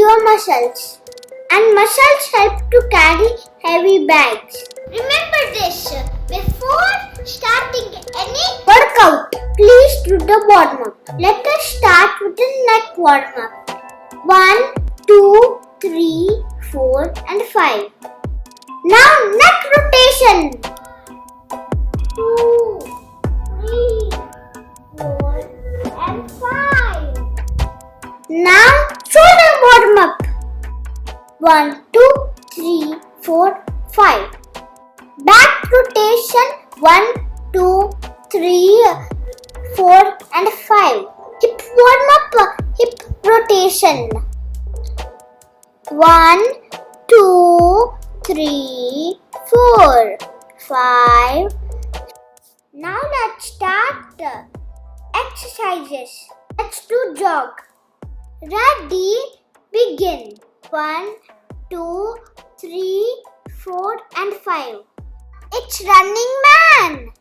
your muscles. And muscles help to carry heavy bags. Remember this, before starting any workout, please do the warm up. Let us start with the neck warm up. 1, 2, 3, 4 and 5. Now neck rotation. 2, 3, 4 and 5. Now shoulder warm up. 1, 2, 3, 4, 5. Back rotation. 1, 2, 3, 4 and 5. Hip warm up. Hip rotation. 1, 2, 3, 4, 5. Now let's start the exercises. Let's do jog. Ready? Begin. 1, 2, 3, 4 and 5. It's running man.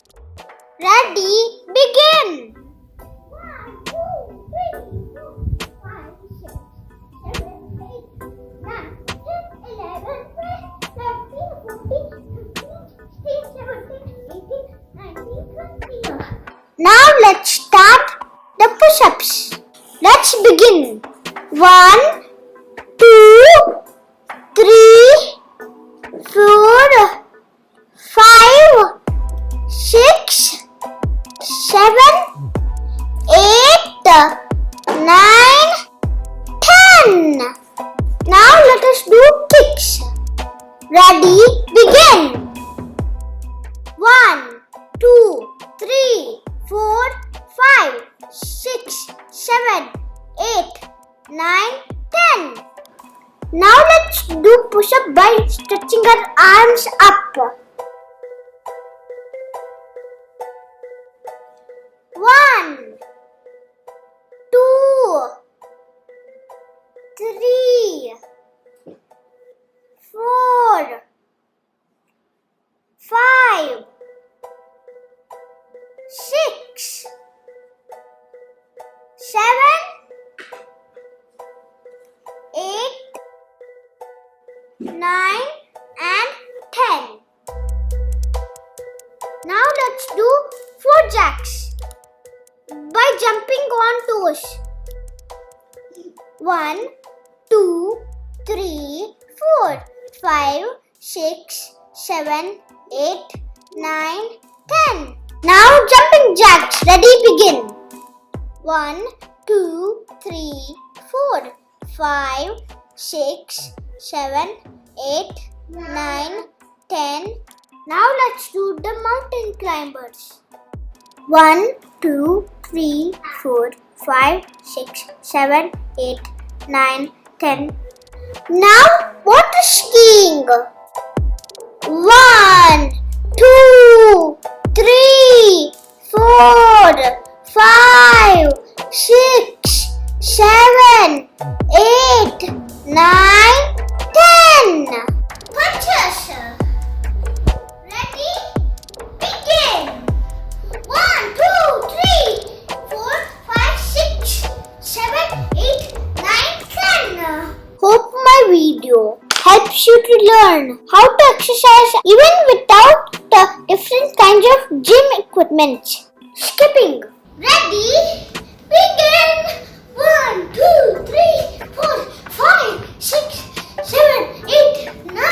Ready? Begin. 1, 2, 3, 4, 5, 6, 7, 8, 9, 10, 11, 12, 13, 14, 15, 16, 17, 18, 19, 20. Now let's start the push-ups. Let's begin. 1, 2, 3, 4, 5, 6, 7, 8, 9, 10. Now let us do kicks. Ready? Begin. 1, 2, 3, 4, 5, 6, 7, 8, 9, 10. Now let's do push-up by stretching our arms up. 1, 2, 3, 4, 5, 6, 7, 8, 9 and 10. Now let's do 4 jacks by jumping on toes. 1, 2, 3, 4, 5, 6, 7, 8, 9, 10. Now jumping jacks. Ready? Begin. 1, 2, 3, 4, 5, 6, 7, 8, 9, 10. Now let's do the mountain climbers. 1, 2, 3, 4, 5, 6, 7, 8, 9, 10. Now water skiing. 1, 2, 3, 4, 5, 6, 7, 8, 9, 10. Punches. Ready? Begin. 1, 2, 3, 4, 5, 6, 7, 8, 9, 10. Hope my video helps you to learn how to exercise even without the different kinds of gym equipment. Skipping. Ready? Begin. 1, 2, 3, 4, 5, 6, 7, 8, 9,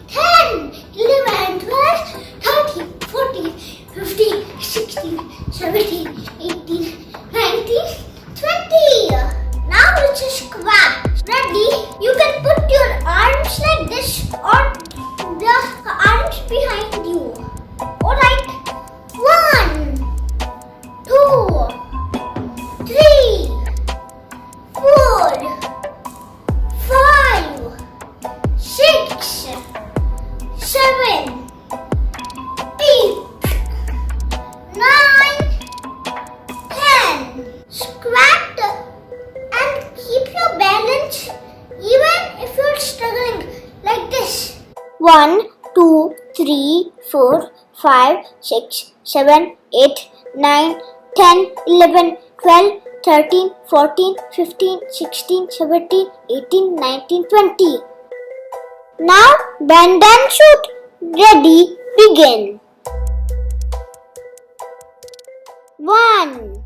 10, 11, 12, 13, 14, 15, 16, 17, 18, 19, 20. Now it's a squat. Ready? You can put your arms like this or the arms behind you. Alright? 1, 2, 3, 4, 5, 6, 7, 8, 9, 10. Squat and keep your balance even if you're struggling like this. 1, 2, 3, 4, 5, 6, 7, 8, 9, 10, 11, 12, 13, 14, 15, 16, 17, 18, 19, 20. Now bend and shoot. Ready, begin. 1,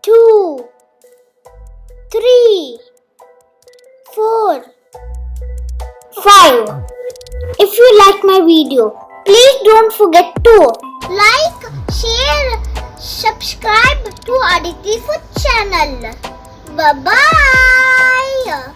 2, 3, 4, 5. If you like my video, please don't forget to like, share, subscribe to Aditi food channel. Bye bye.